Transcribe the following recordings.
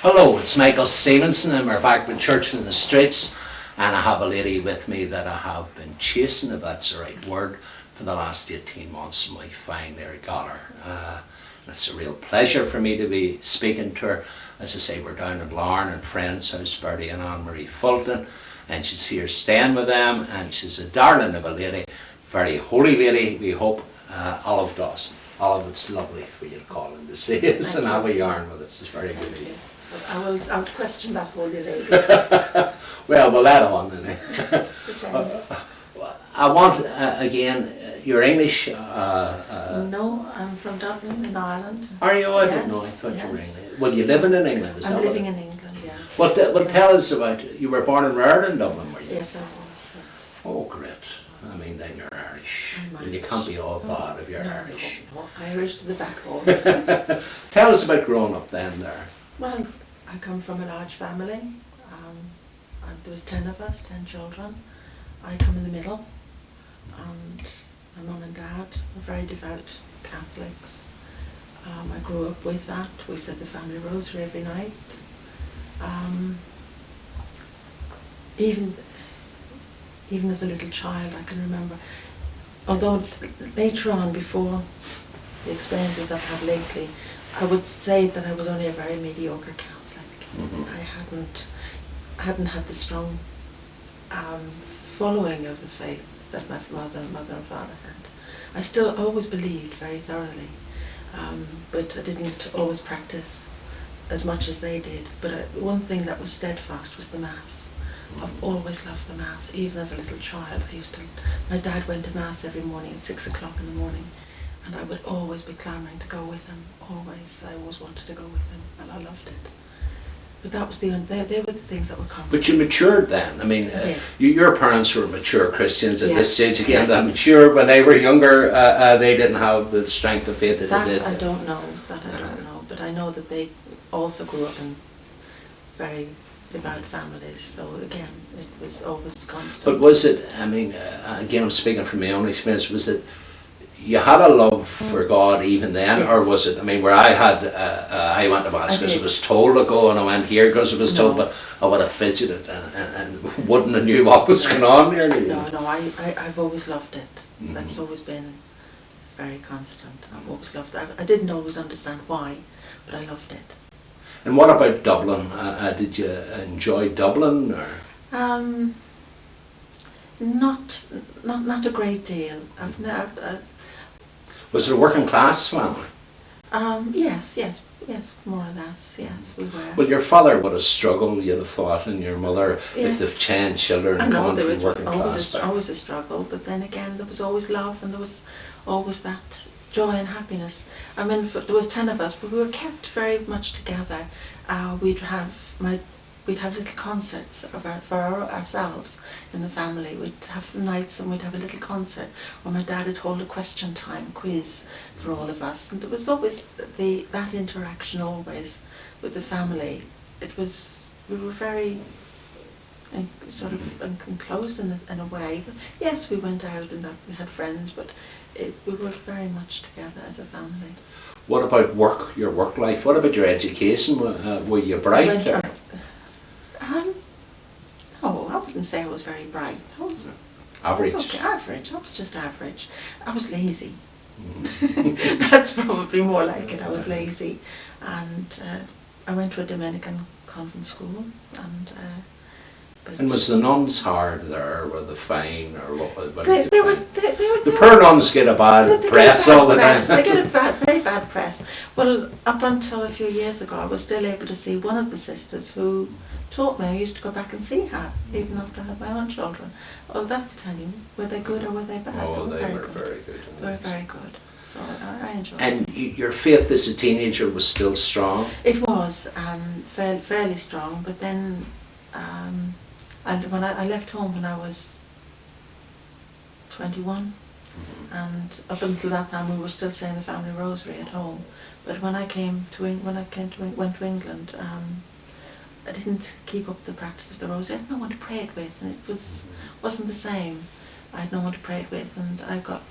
Hello, it's Michael Stevenson and we're back with Church in the Streets, and I have a lady with me that I have been chasing, if that's the right word, for the last 18 months, and we finally got her. It's a real pleasure for me to be speaking to her. As I say, we're down in Larne and friends' house, Bertie and Anne-Marie Fulton, and she's here staying with them, and she's a darling of a lady, very holy lady, we hope, Olive Dawson. Olive, it's lovely for you to call in to see us and have a yarn with us. It's very good of you. I would question that holy lady. Well, we'll let on. I want, again, you're English. No, I'm from Dublin in Ireland. Are you? I didn't know. I thought you were English. Well, you're living in England, is that I'm right? living in England, yes. Well, tell us about, you were born and reared in Dublin, were you? Yes, I was. Yes. Oh, great. I mean, then you're Irish. I'm And you Irish. can't be all bad if you're No, Irish. no, Irish to the backbone. Tell us about growing up then there. Well, I come from a large family. And there was 10 of us, 10 children. I come in the middle. And my mum and dad were very devout Catholics. I grew up with that. We said the family rosary every night. Even as a little child, I can remember, although later on, before the experiences I've had lately, I would say that I was only a very mediocre Catholic. Mm-hmm. I hadn't had the strong following of the faith that my mother and father had. I still always believed very thoroughly, but I didn't always practice as much as they did. But one thing that was steadfast was the Mass. I've always loved the Mass, even as a little child. My dad went to Mass every morning at 6 o'clock in the morning, and I would always be clamouring to go with him, always. I always wanted to go with him, and I loved it. But that was they were the things that were constant. But you matured then. I mean, your parents were mature Christians at this stage. Again, yes. I'm sure when they were younger, they didn't have the strength of faith that they did. I don't know. But I know that they also grew up in very devout families. So again, it was always constant. But was it, I mean, again, I'm speaking from my own experience, was it, you had a love for God even then, yes. or was it, I mean, where I went to Mass because I was told to go, and I went here because I was told, but I would have fidgeted and wouldn't have knew what was going on nearly. No, I've always loved it. Mm-hmm. That's always been very constant. I've always loved it. I didn't always understand why, but I loved it. And what about Dublin? Did you enjoy Dublin? Or? Not a great deal. Was it a working class family? Yes, more or less. Yes, we were. Well, your father would have struggled, you'd have thought, and your mother Yes. with the 10 children I know coming there from was working class. always a struggle, but then again there was always love, and there was always that joy and happiness. I mean, there was 10 of us, but we were kept very much together. We'd have little concerts for ourselves in the family. We'd have nights and we'd have a little concert where my dad would hold a question time quiz for all of us, and there was always that interaction always with the family. We were very sort of enclosed in a way. But yes, we went out and we had friends, but we were very much together as a family. What about work, your work life? What about your education? Were you bright? No, I wouldn't say I was very bright. I was Average? I was okay, average. I was just average. I was lazy. Mm-hmm. That's probably more like it. I was lazy. And I went to a Dominican convent school. And was the nuns hard there, or were they fine, or what they did you were, find? they The poor nuns get a bad press all the time. They get a very bad press. Well, up until a few years ago, I was still able to see one of the sisters who taught me. I used to go back and see her, even after I had my own children. Well, that would tell you, were they good or were they bad? Oh, they were good. very good. They were very good. So I enjoyed it. And your faith as a teenager was still strong? It was fairly strong, but then when I left home when I was 21, and up until that time we were still saying the family rosary at home. But when I went to England, I didn't keep up the practice of the rosary. I had no one to pray it with, and it wasn't the same. I had no one to pray it with, and I got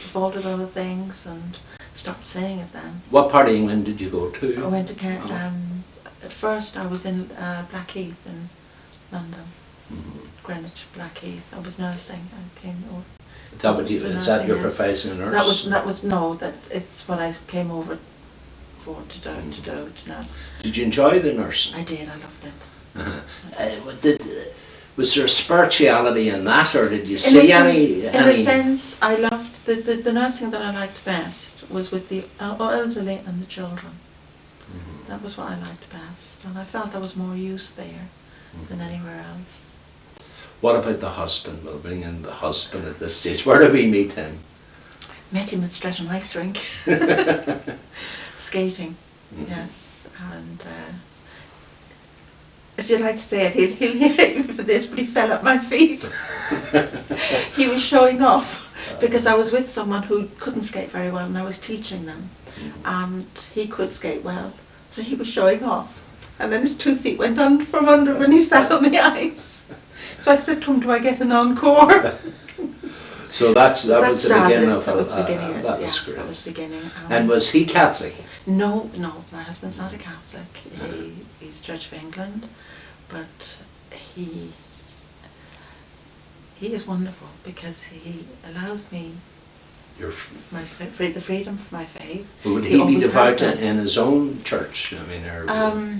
involved with other things and stopped saying it then. What part of England did you go to? I went to Kent, At first I was in Blackheath in London, Mhm. Greenwich, Blackheath. I was nursing. I came over. Is that your profession, a nurse? It's what I came over for to nurse. Did you enjoy the nursing? I did. I loved it. Uh-huh. Was there a spirituality in that, or did you see any? In a sense, I loved the nursing that I liked best was with the elderly and the children. Mhm. That was what I liked best, and I felt I was more use there than anywhere else. What about the husband? We'll bring in the husband at this stage. Where do we meet him? Met him at Streatham Ice Rink, skating. Mhm. Yes, and if you'd like to say it, he'll hate me for this, but he fell at my feet. He was showing off because I was with someone who couldn't skate very well, and I was teaching them, and he could skate well, so he was showing off, and then his 2 feet went from under when he sat on the ice. So I said to him, "Do I get an encore?" So that was the beginning of that was beginning. that was Yes, great. that was beginning. And was he Catholic? No, my husband's not a Catholic. He's Church of England, but he is wonderful because he allows me the freedom for my faith. Would he be always has devout done. in his own church? I mean, or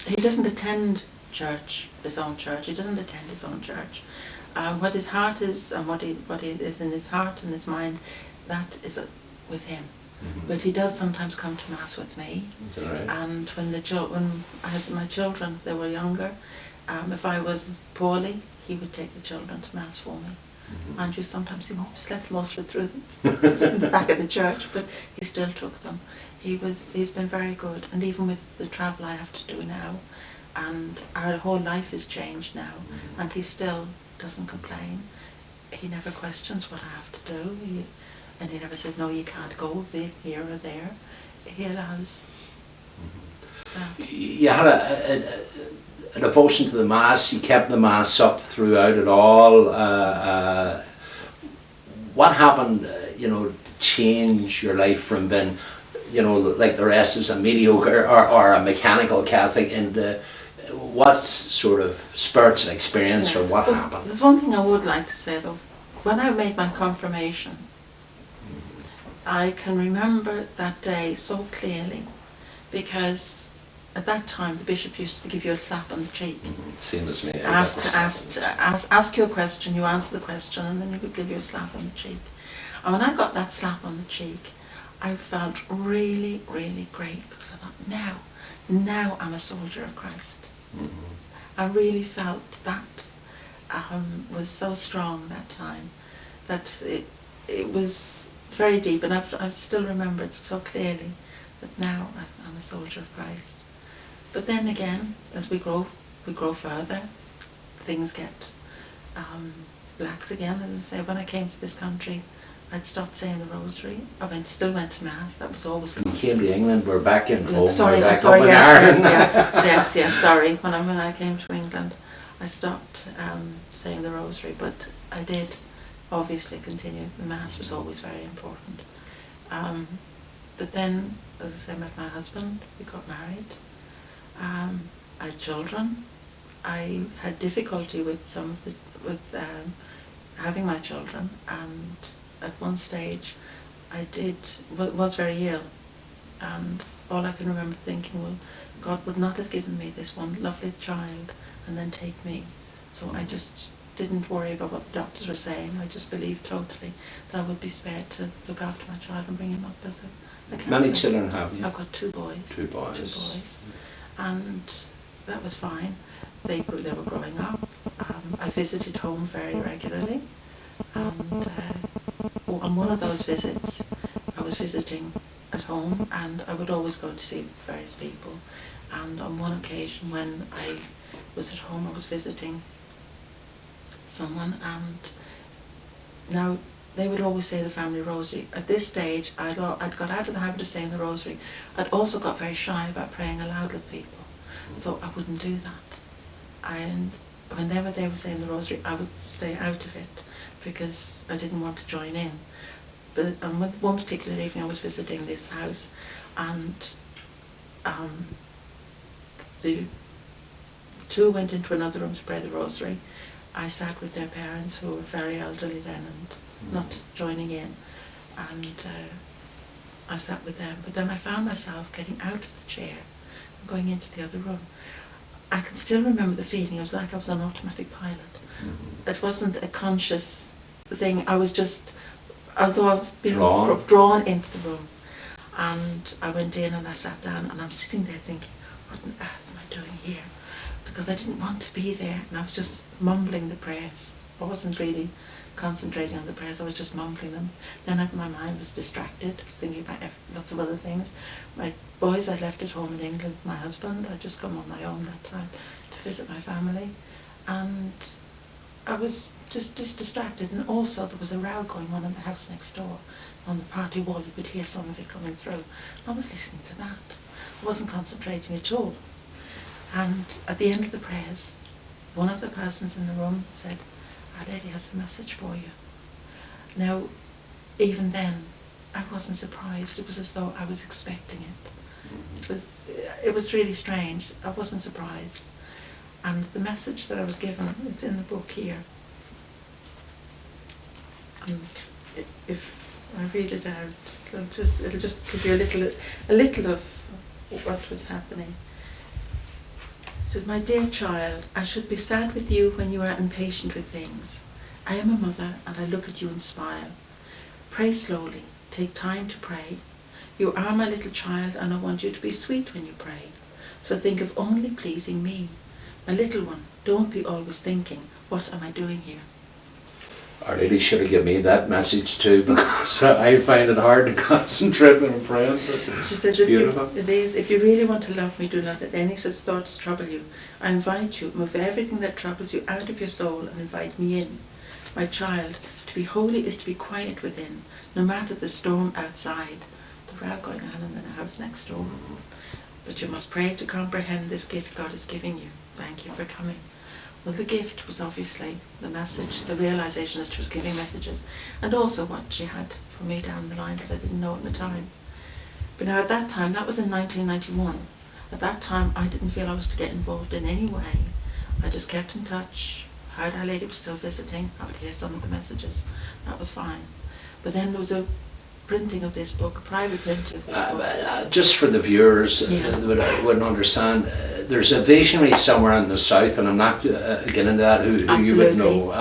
He doesn't attend his own church. He doesn't attend his own church. What his heart is and what he is in his heart and his mind, that is with him. Mhm. But he does sometimes come to mass with me. Is that right? And when I had my children, they were younger. If I was poorly, he would take the children to mass for me. Mhm. And sometimes he slept most of it through in the back of the church, but he still took them. He's been very good, and even with the travel I have to do now, and our whole life is changed now, Mhm. and he still doesn't complain. He never questions what I have to do, and he never says, "No, you can't go this here or there." He allows that. You had a devotion to the Mass. You kept the Mass up throughout it all. What happened, to change your life from being, like the rest is a mediocre or a mechanical Catholic, into what sort of spiritual experience or what happened? There's one thing I would like to say though. When I made my confirmation, I can remember that day so clearly, because at that time the bishop used to give you a slap on the cheek. Same as me. Ask you a question, you answer the question, and then he would give you a slap on the cheek. And when I got that slap on the cheek, I felt really, really great, because I thought, now I'm a soldier of Christ. Mhm. I really felt that was so strong that time, that it was very deep, and I still remember it so clearly, that now I'm a soldier of Christ. But then again, as we grow further, things get lax again. As I say, when I came to this country, I'd stopped saying the rosary. Still went to mass. That was always. When you came to England, we're back in home. Sorry, we're back sorry, up in yes, Ireland. yes. Sorry, when I came to England, I stopped saying the rosary, but I did obviously continue. The mass was always very important. But then, as I say, I met my husband. We got married. I had children. I had difficulty with having my children, and at one stage I was very ill, and all I can remember thinking, well, God would not have given me this one lovely child and then take me. So I just didn't worry about what the doctors were saying. I just believed totally that I would be spared to look after my child and bring him up as a Catholic. Many children have you? I've got 2 boys. 2 boys. 2 boys. And that was fine. They were growing up. I visited home very regularly, and on one of those visits I was visiting at home, and I would always go to see various people, and on one occasion when I was at home I was visiting someone, and now they would always say the family rosary. At this stage I'd got out of the habit of saying the rosary. I'd also got very shy about praying aloud with people, so I wouldn't do that. And whenever they were saying the rosary, I would stay out of it because I didn't want to join in. But on one particular evening I was visiting this house, and the two went into another room to pray the rosary. I sat with their parents, who were very elderly then and not joining in, and I sat with them. But then I found myself getting out of the chair and going into the other room. I can still remember the feeling. It was like I was on automatic pilot. It wasn't a conscious thing. I was just, although I've been drawn into the room. And I went in and I sat down, and I'm sitting there thinking, what on earth am I doing here? Because I didn't want to be there, and I was just mumbling the prayers. I wasn't really concentrating on the prayers, I was just mumbling them. Then my mind was distracted. I was thinking about lots of other things. My boys I'd left at home in England, my husband, I'd just come on my own that time to visit my family. And I was just distracted, and also there was a row going on in the house next door. On the party wall you could hear some of it coming through. I was listening to that. I wasn't concentrating at all. And at the end of the prayers, one of the persons in the room said, "Our Lady has a message for you." Now, even then, I wasn't surprised. It was as though I was expecting it. It was really strange. I wasn't surprised. And the message that I was given, it's in the book here. And if I read it out, it'll just give you a little of what was happening. It said, "My dear child, I should be sad with you when you are impatient with things. I am a mother, and I look at you and smile. Pray slowly. Take time to pray. You are my little child, and I want you to be sweet when you pray. So think of only pleasing me. My little one, don't be always thinking, what am I doing here?" Our Lady should have given me that message too, because I find it hard to concentrate when I'm praying. She said, if you really want to love me, do not let any such thoughts trouble you. I invite you, move everything that troubles you out of your soul and invite me in. My child, to be holy is to be quiet within, no matter the storm outside. The row going on in the house next door. But you must pray to comprehend this gift God is giving you. Thank you for coming. Well, the gift was obviously the message, the realisation that she was giving messages, and also what she had for me down the line that I didn't know at the time. But now at that time, that was in 1991, at that time I didn't feel I was to get involved in any way. I just kept in touch, heard Our Lady was still visiting, I would hear some of the messages, that was fine. But then there was a printing of this book, a private printing of this book. Just for the viewers that wouldn't understand, there's a visionary somewhere in the south, and I'm not getting into that, who you would know.